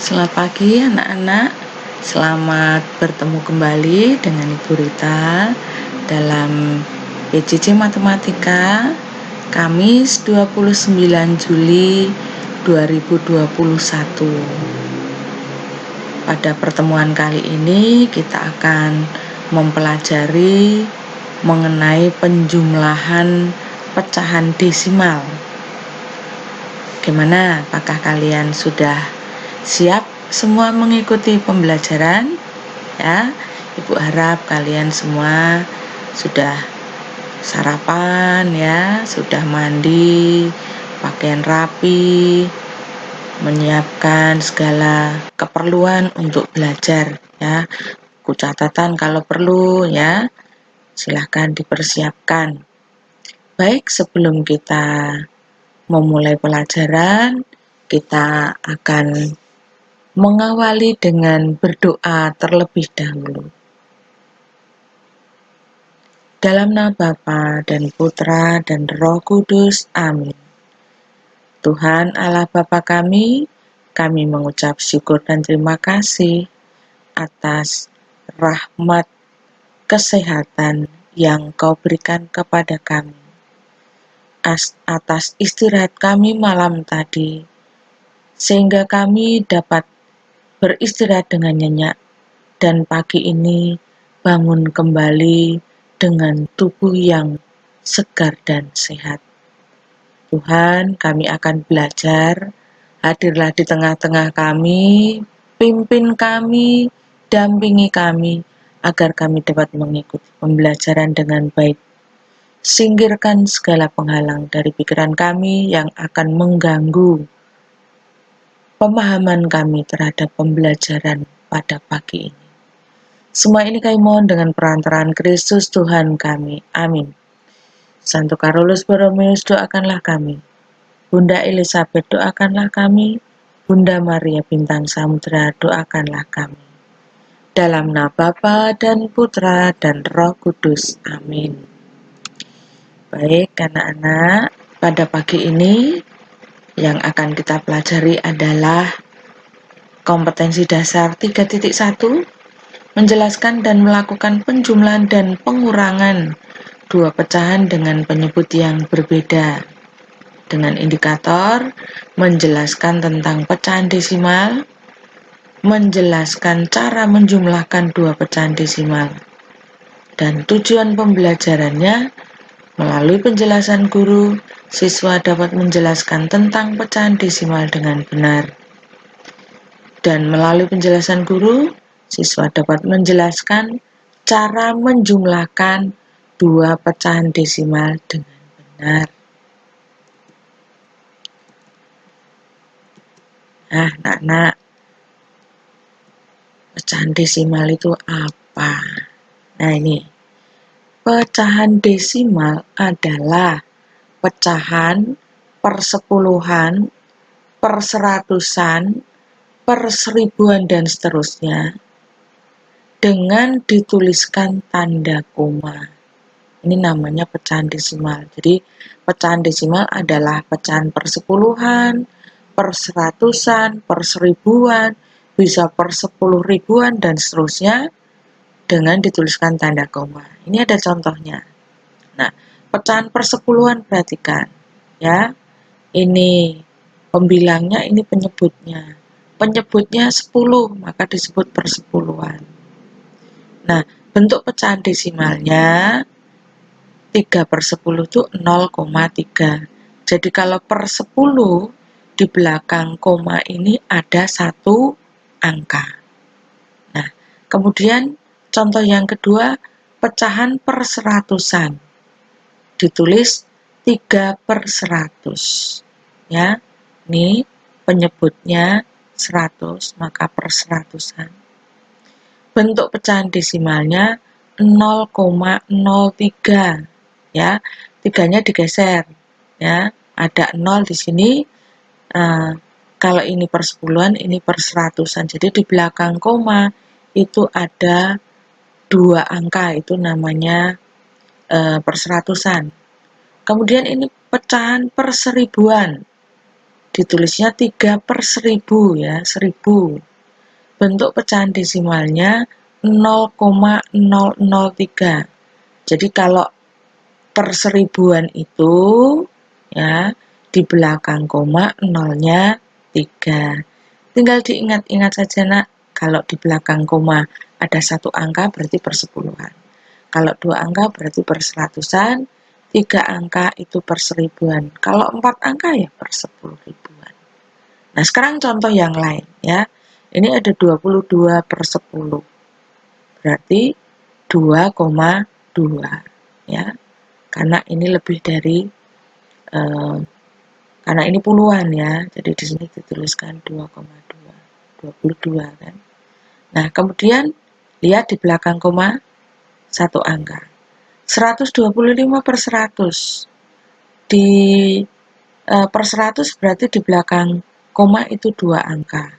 Selamat pagi anak-anak, selamat bertemu kembali dengan Ibu Rita dalam PJJ Matematika Kamis 29 Juli 2021. Pada pertemuan kali ini kita akan mempelajari mengenai penjumlahan pecahan desimal. Gimana? Apakah kalian sudah siap semua mengikuti pembelajaran? Ya, Ibu harap kalian semua sudah sarapan ya, sudah mandi, pakaian rapi, menyiapkan segala keperluan untuk belajar ya. Buku catatan kalau perlu ya, silahkan dipersiapkan. Baik, sebelum kita memulai pelajaran, kita akan mengawali dengan berdoa terlebih dahulu. Dalam nama Bapa dan Putra dan Roh Kudus, amin. Tuhan Allah Bapa kami mengucap syukur dan terima kasih atas rahmat kesehatan yang Kau berikan kepada kami. Atas istirahat kami malam tadi, sehingga kami dapat beristirahat dengan nyenyak dan pagi ini bangun kembali dengan tubuh yang segar dan sehat. Tuhan, kami akan belajar, hadirlah di tengah-tengah kami, pimpin kami, dampingi kami, agar kami dapat mengikuti pembelajaran dengan baik. Singkirkan segala penghalang dari pikiran kami yang akan mengganggu pemahaman kami terhadap pembelajaran pada pagi ini. Semua ini kami mohon dengan perantaraan Kristus Tuhan kami. Amin. Santo Carolus Borromeus, doakanlah kami. Bunda Elizabeth, doakanlah kami. Bunda Maria Bintang Samudra, doakanlah kami. Dalam nama Bapa dan Putra dan Roh Kudus. Amin. Baik anak-anak, pada pagi ini yang akan kita pelajari adalah kompetensi dasar 3.1, menjelaskan dan melakukan penjumlahan dan pengurangan dua pecahan dengan penyebut yang berbeda. Dengan indikator menjelaskan tentang pecahan desimal, menjelaskan cara menjumlahkan dua pecahan desimal. Dan tujuan pembelajarannya, melalui penjelasan guru, siswa dapat menjelaskan tentang pecahan desimal dengan benar. Dan melalui penjelasan guru, siswa dapat menjelaskan cara menjumlahkan dua pecahan desimal dengan benar. Nah, anak-anak, pecahan desimal itu apa? Nah, ini. Pecahan desimal adalah pecahan, persepuluhan, perseratusan, perseribuan, dan seterusnya dengan dituliskan tanda koma. Ini namanya pecahan desimal. Jadi pecahan desimal adalah pecahan persepuluhan, perseratusan, perseribuan, bisa persepuluh ribuan, dan seterusnya dengan dituliskan tanda koma. Ini ada contohnya. Nah, pecahan persepuluhan perhatikan ya. Ini pembilangnya, ini penyebutnya. Penyebutnya 10, maka disebut persepuluhan. Nah, bentuk pecahan desimalnya 3/10 itu 0,3. Jadi kalau per 10 di belakang koma ini ada satu angka. Nah, kemudian contoh yang kedua, pecahan perseratusan. Ditulis 3/100. Ya, ini penyebutnya 100, maka perseratusan. Bentuk pecahan desimalnya 0,03. Ya, tiganya digeser ya, ada 0 di sini. Kalau ini persepuluhan, ini perseratusan, jadi di belakang koma itu ada dua angka, itu namanya perseratusan. Kemudian ini pecahan perseribuan. ditulisnya 3/1000 ya, 1000. Bentuk pecahan desimalnya 0,003. Jadi kalau per seribuan itu ya di belakang koma nolnya 3. Tinggal diingat-ingat saja nak, kalau di belakang koma ada satu angka berarti persepuluhan. Kalau dua angka berarti per seratusan, 3 angka itu per seribuan. Kalau 4 angka ya per 10 ribuan. Nah sekarang contoh yang lain ya. Ini ada 22/10. Berarti 2,2 ya. Karena ini lebih dari karena ini puluhan ya. Jadi di sini dituliskan 2,2. 22 kan. Nah, kemudian lihat di belakang koma satu angka. 125/100. Di per 100 berarti di belakang koma itu 2 angka.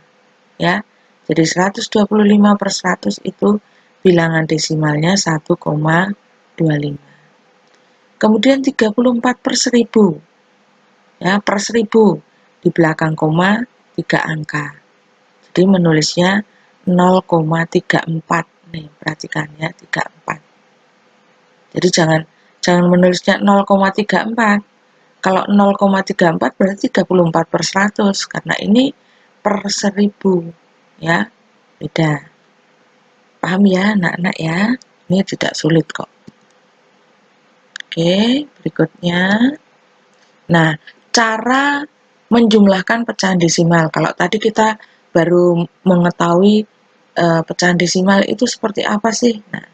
Ya. Jadi 125/100 itu bilangan desimalnya 1,25. Kemudian 34/1000. Ya, per 1000 di belakang koma 3 angka. Jadi menulisnya 0,34. Nih, perhatikan ya, 34. Jadi jangan menulisnya 0,34. Kalau 0,34 berarti 34/100 karena ini per 1000 ya. Beda. Paham ya, anak-anak ya? Ini tidak sulit kok. Oke, berikutnya. Nah, cara menjumlahkan pecahan desimal. Kalau tadi kita baru mengetahui pecahan desimal itu seperti apa sih? Nah,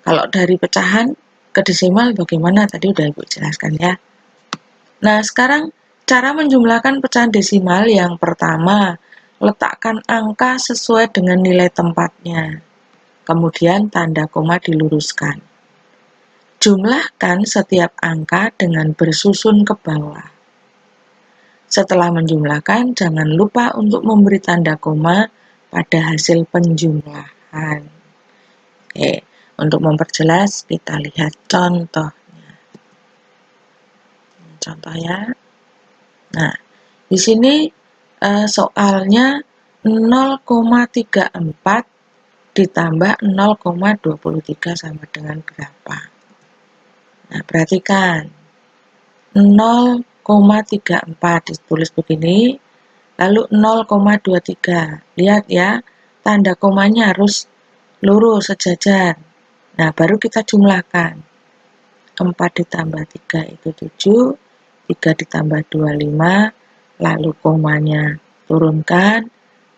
kalau dari pecahan ke desimal bagaimana? Tadi udah Ibu jelaskan ya. Nah, sekarang cara menjumlahkan pecahan desimal yang pertama, letakkan angka sesuai dengan nilai tempatnya. Kemudian tanda koma diluruskan. Jumlahkan setiap angka dengan bersusun ke bawah. Setelah menjumlahkan, jangan lupa untuk memberi tanda koma pada hasil penjumlahan. Oke, untuk memperjelas kita lihat contohnya. Contoh ya. Nah, di sini soalnya 0,34 ditambah 0,23 sama dengan berapa? Nah, perhatikan. 0,34 ditulis begini, lalu 0,23. Lihat ya, tanda komanya harus lurus sejajar. Nah, baru kita jumlahkan. 4 ditambah 3 itu 7, 3 ditambah 25, lalu komanya turunkan,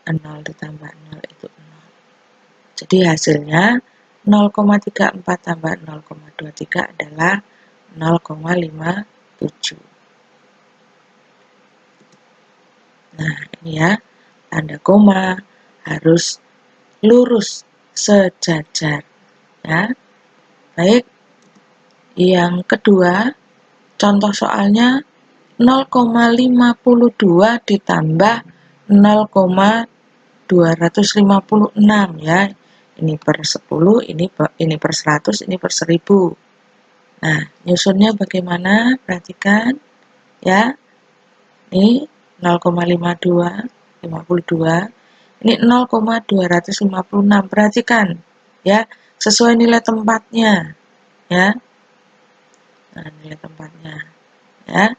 0 ditambah 0 itu 0. Jadi hasilnya 0,34 tambah 0,23 adalah 0,57. Nah, ini ya, tanda koma harus lurus sejajar. Ya. Baik, yang kedua, contoh soalnya 0,52 ditambah 0,256 ya. Ini per 10, ini per 100, ini per 1000. Nah, nyusunnya bagaimana? Perhatikan ya. Ini 0,52, 52. Ini 0,256. Perhatikan ya, sesuai nilai tempatnya ya. Nah, nilai tempatnya ya.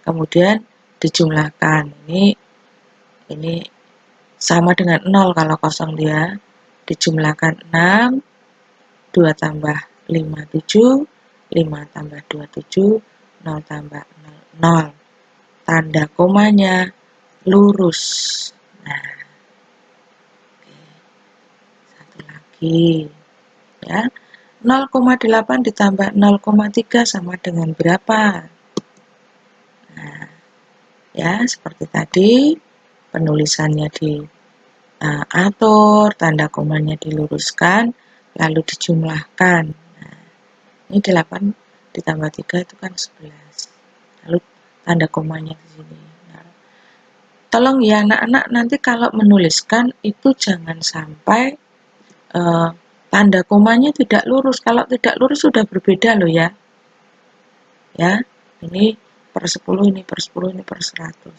Kemudian dijumlahkan. Ini sama dengan 0 kalau kosong dia. Dijumlahkan 6, 2 tambah 5, 7, 5 tambah 2, 7, 0 tambah 0, 0. Tanda komanya lurus. Nah, oke. Satu lagi ya. 0,8 ditambah 0,3 sama dengan berapa? Nah, ya seperti tadi penulisannya diatur, tanda komanya diluruskan, lalu dijumlahkan. Nah, ini 8 ditambah 3 itu kan 11. Lalu tanda komanya di sini. Nah, tolong ya anak-anak nanti kalau menuliskan itu jangan sampai tanda komanya tidak lurus. Kalau tidak lurus sudah berbeda loh ya. Ya, ini per 10, ini per 10, ini per 100.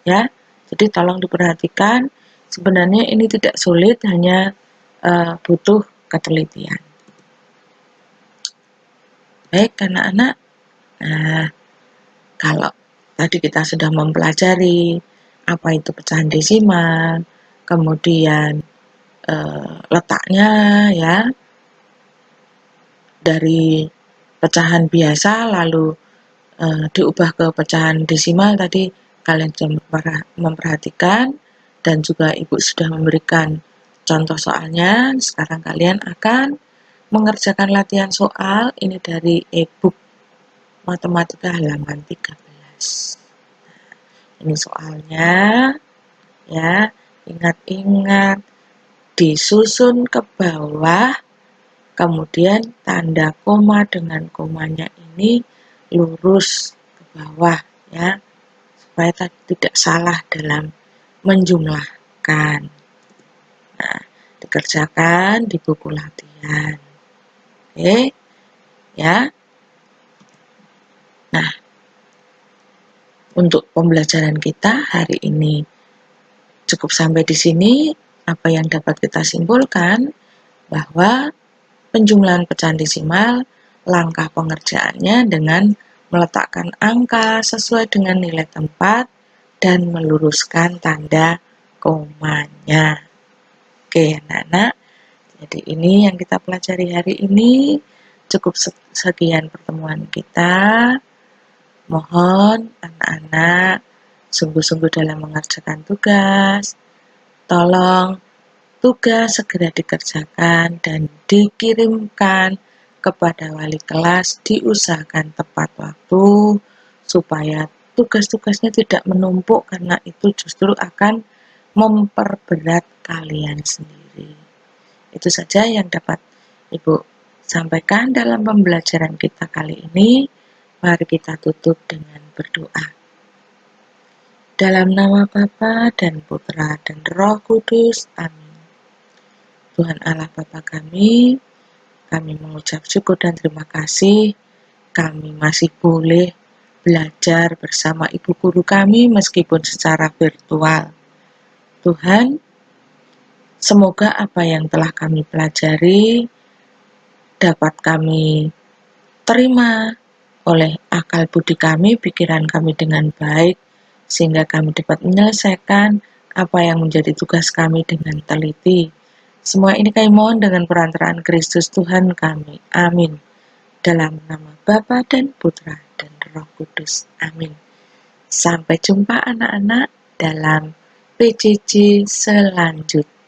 ya. Jadi tolong diperhatikan, sebenarnya ini tidak sulit, hanya butuh ketelitian. Baik anak-anak, nah kalau tadi kita sudah mempelajari apa itu pecahan desimal, kemudian letaknya ya, dari pecahan biasa lalu diubah ke pecahan desimal tadi kalian sudah memperhatikan, dan juga ibu sudah memberikan contoh soalnya. Sekarang kalian akan mengerjakan latihan soal ini dari e-book matematika halaman 13. Ini soalnya ya, ingat-ingat disusun ke bawah, kemudian tanda koma dengan komanya ini lurus ke bawah ya, supaya tidak salah dalam menjumlahkan. Nah, dikerjakan di buku latihan. Oke, ya. Nah, untuk pembelajaran kita hari ini cukup sampai di sini. Apa yang dapat kita simpulkan bahwa penjumlahan pecahan desimal, langkah pengerjaannya dengan meletakkan angka sesuai dengan nilai tempat dan meluruskan tanda komanya. Oke anak-anak, jadi ini yang kita pelajari hari ini. Cukup sekian pertemuan kita. Mohon anak-anak sungguh-sungguh dalam mengerjakan tugas. Tolong tugas segera dikerjakan dan dikirimkan kepada wali kelas, diusahakan tepat waktu supaya tugas-tugasnya tidak menumpuk, karena itu justru akan memperberat kalian sendiri. Itu saja yang dapat Ibu sampaikan dalam pembelajaran kita kali ini. Mari kita tutup dengan berdoa. Dalam nama Bapa dan Putra dan Roh Kudus. Amin. Tuhan Allah Bapa kami mengucap syukur dan terima kasih. Kami masih boleh belajar bersama ibu guru kami meskipun secara virtual. Tuhan, semoga apa yang telah kami pelajari dapat kami terima oleh akal budi kami, pikiran kami dengan baik, sehingga kami dapat menyelesaikan apa yang menjadi tugas kami dengan teliti. Semua ini kami mohon dengan perantaraan Kristus Tuhan kami. Amin. Dalam nama Bapa dan Putra dan Roh Kudus. Amin. Sampai jumpa anak-anak dalam PJJ selanjutnya.